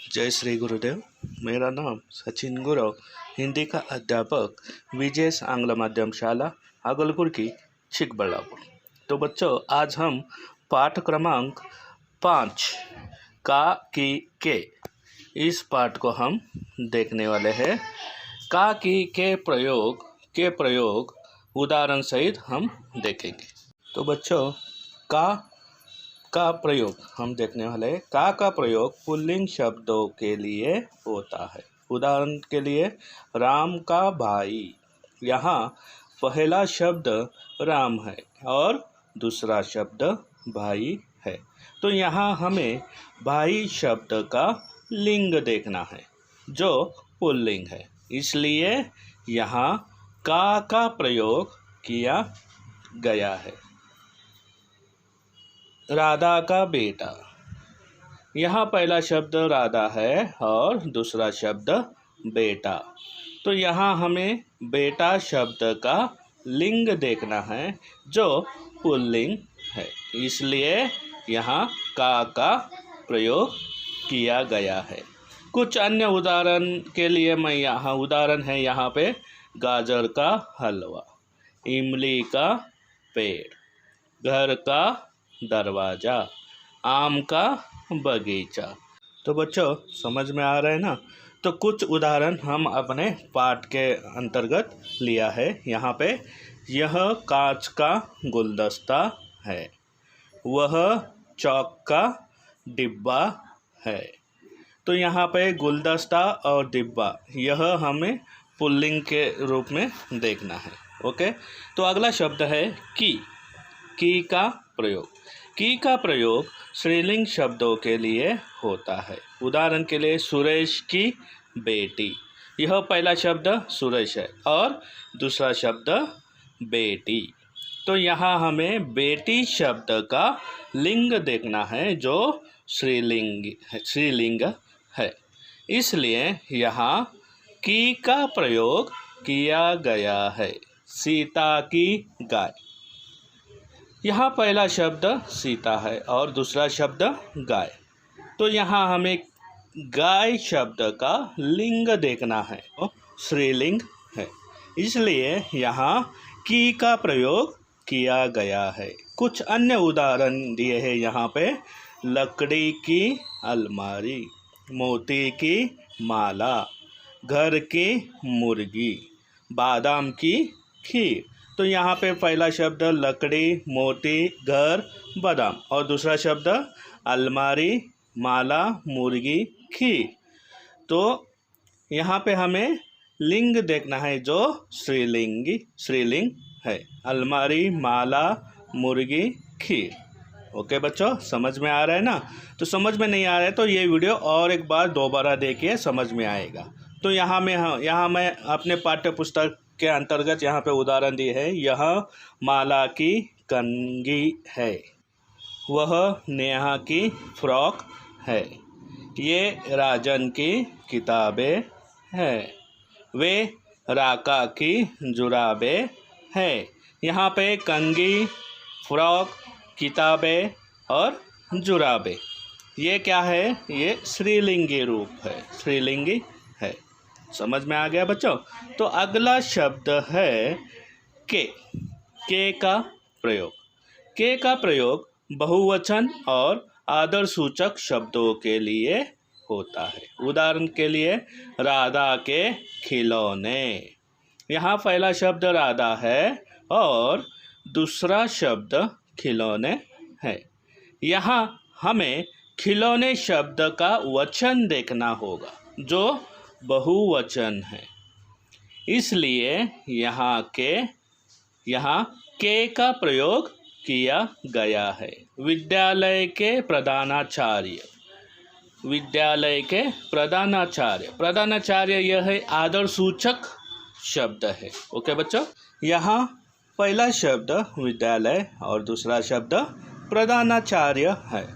जय श्री गुरुदेव। मेरा नाम सचिन गुरव, हिंदी का अध्यापक विजयस आंग्ल माध्यम शाला भागलपुर की चिकबल्लापुर। तो बच्चों, आज हम पाठ क्रमांक 5 का की के इस पाठ को हम देखने वाले हैं। का की के प्रयोग उदाहरण सहित हम देखेंगे। तो बच्चों, का प्रयोग हम देखने वाले हैं। का प्रयोग पुल्लिंग शब्दों के लिए होता है। उदाहरण के लिए, राम का भाई। यहाँ पहला शब्द राम है और दूसरा शब्द भाई है। तो यहाँ हमें भाई शब्द का लिंग देखना है जो पुल्लिंग है, इसलिए यहाँ का प्रयोग किया गया है। राधा का बेटा। यहाँ पहला शब्द राधा है और दूसरा शब्द बेटा। तो यहाँ हमें बेटा शब्द का लिंग देखना है जो पुल्लिंग है, इसलिए यहाँ का प्रयोग किया गया है। कुछ अन्य उदाहरण के लिए मैं उदाहरण है यहाँ पे गाजर का हलवा, इमली का पेड़, घर का दरवाज़ा, आम का बगीचा। तो बच्चों, समझ में आ रहा है ना। तो कुछ उदाहरण हम अपने पाठ के अंतर्गत लिया है। यहाँ पे यह कांच का गुलदस्ता है, वह चौक का डिब्बा है। तो यहाँ पे गुलदस्ता और डिब्बा यह हमें पुल्लिंग के रूप में देखना है। ओके, तो अगला शब्द है की का प्रयोग। की का प्रयोग स्त्रीलिंग शब्दों के लिए होता है। उदाहरण के लिए, सुरेश की बेटी। यह पहला शब्द सुरेश है और दूसरा शब्द बेटी। तो यहाँ हमें बेटी शब्द का लिंग देखना है जो स्त्रीलिंग है, इसलिए यहाँ की का प्रयोग किया गया है। सीता की गाय। यहाँ पहला शब्द सीता है और दूसरा शब्द गाय। तो यहाँ हमें गाय शब्द का लिंग देखना है, तो स्त्रीलिंग है, इसलिए यहाँ की का प्रयोग किया गया है। कुछ अन्य उदाहरण दिए हैं यहाँ पे। लकड़ी की अलमारी, मोती की माला, घर की मुर्गी, बादाम की खीर। तो यहाँ पे पहला शब्द लकड़ी, मोती, घर, बादाम और दूसरा शब्द अलमारी, माला, मुर्गी, खीर। तो यहाँ पे हमें लिंग देखना है जो स्त्रीलिंग है। अलमारी, माला, मुर्गी, खीर। ओके बच्चों, समझ में आ रहा है ना। तो समझ में नहीं आ रहा है तो ये वीडियो और एक बार दोबारा देखिए, समझ में आएगा। तो यहाँ मैं अपने पाठ्य पुस्तक के अंतर्गत यहाँ पे उदाहरण दिए है। यह माला की कंघी है, वह नेहा की फ्रॉक है, ये राजन की किताबें हैं, वे राका की जुराबें हैं। यहाँ पे कंघी, फ्रॉक, किताबें और जुराबें, ये क्या है? ये स्त्रीलिंगी रूप है, स्त्रीलिंगी है। समझ में आ गया बच्चों। तो अगला शब्द है के का प्रयोग। के का प्रयोग बहुवचन और आदर सूचक शब्दों के लिए होता है। उदाहरण के लिए, राधा के खिलौने। यहाँ पहला शब्द राधा है और दूसरा शब्द खिलौने है। यहाँ हमें खिलौने शब्द का वचन देखना होगा जो बहुवचन है, इसलिए यहाँ के का प्रयोग किया गया है। विद्यालय के प्रधानाचार्य यह है आदर सूचक शब्द है। ओके बच्चों, यहाँ पहला शब्द विद्यालय और दूसरा शब्द प्रधानाचार्य है।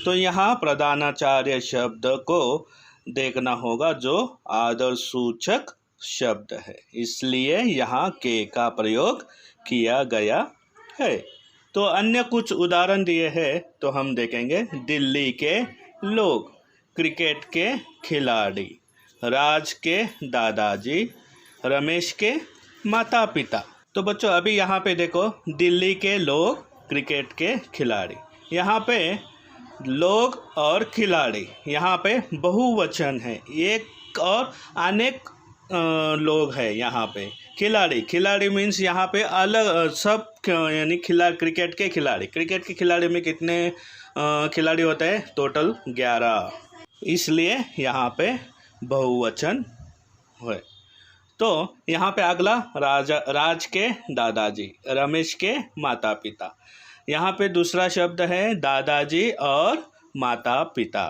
तो यहाँ प्रधानाचार्य शब्द को देखना होगा जो आदर सूचक शब्द है, इसलिए यहाँ के का प्रयोग किया गया है। तो अन्य कुछ उदाहरण दिए हैं तो हम देखेंगे। दिल्ली के लोग। क्रिकेट के खिलाड़ी, राज के दादाजी, रमेश के माता पिता। तो बच्चों अभी यहाँ पे देखो, दिल्ली के लोग, क्रिकेट के खिलाड़ी। यहाँ पे लोग और खिलाड़ी, यहाँ पे बहुवचन है, एक और अनेक लोग हैं यहाँ पे। खिलाड़ी मीन्स यहाँ पे अलग सब, यानी क्रिकेट के खिलाड़ी में कितने खिलाड़ी होते हैं? टोटल 11, इसलिए यहाँ पे बहुवचन है। तो यहाँ पे अगला राज के दादाजी, रमेश के माता पिता। यहाँ पे दूसरा शब्द है दादाजी और माता पिता।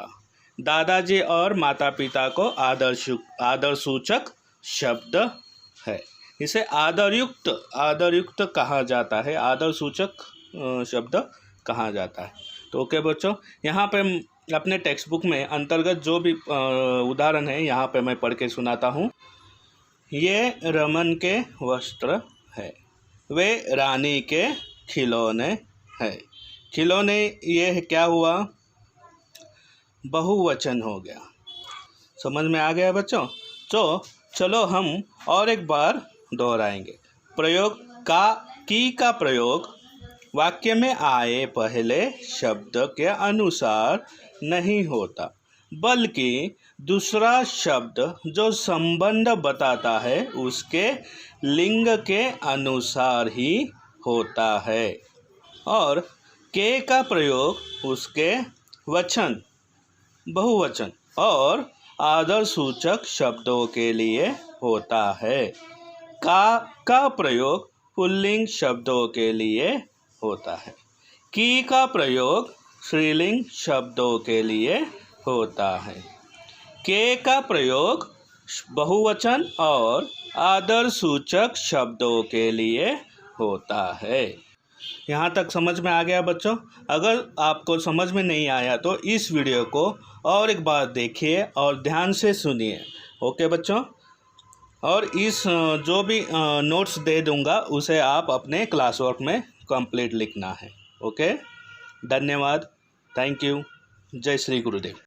दादाजी और माता पिता को आदरसूचक शब्द है, इसे आदरयुक्त कहा जाता है, आदरसूचक शब्द कहा जाता है। तो ओके बच्चों, यहाँ पे अपने टेक्स्ट बुक में अंतर्गत जो भी उदाहरण है यहाँ पे मैं पढ़ के सुनाता हूँ। ये रमन के वस्त्र है, वे रानी के खिलौने है। खिलौने ये क्या हुआ? बहुवचन हो गया। समझ में आ गया बच्चों? तो चलो हम और एक बार दोहराएंगे। प्रयोग का प्रयोग वाक्य में आए पहले शब्द के अनुसार नहीं होता, बल्कि दूसरा शब्द जो संबंध बताता है उसके लिंग के अनुसार ही होता है। और के का प्रयोग उसके वचन, बहुवचन और आदरसूचक शब्दों के लिए होता है। का प्रयोग पुल्लिंग शब्दों के लिए होता है। की का प्रयोग स्त्रीलिंग शब्दों के लिए होता है। के का प्रयोग बहुवचन और आदरसूचक शब्दों के लिए होता है। यहाँ तक समझ में आ गया बच्चों? अगर आपको समझ में नहीं आया तो इस वीडियो को और एक बार देखिए और ध्यान से सुनिए। ओके बच्चों? और इस जो भी नोट्स दे दूँगा उसे आप अपने क्लास वर्क में कंप्लीट लिखना है। ओके, धन्यवाद, थैंक यू, जय श्री गुरुदेव।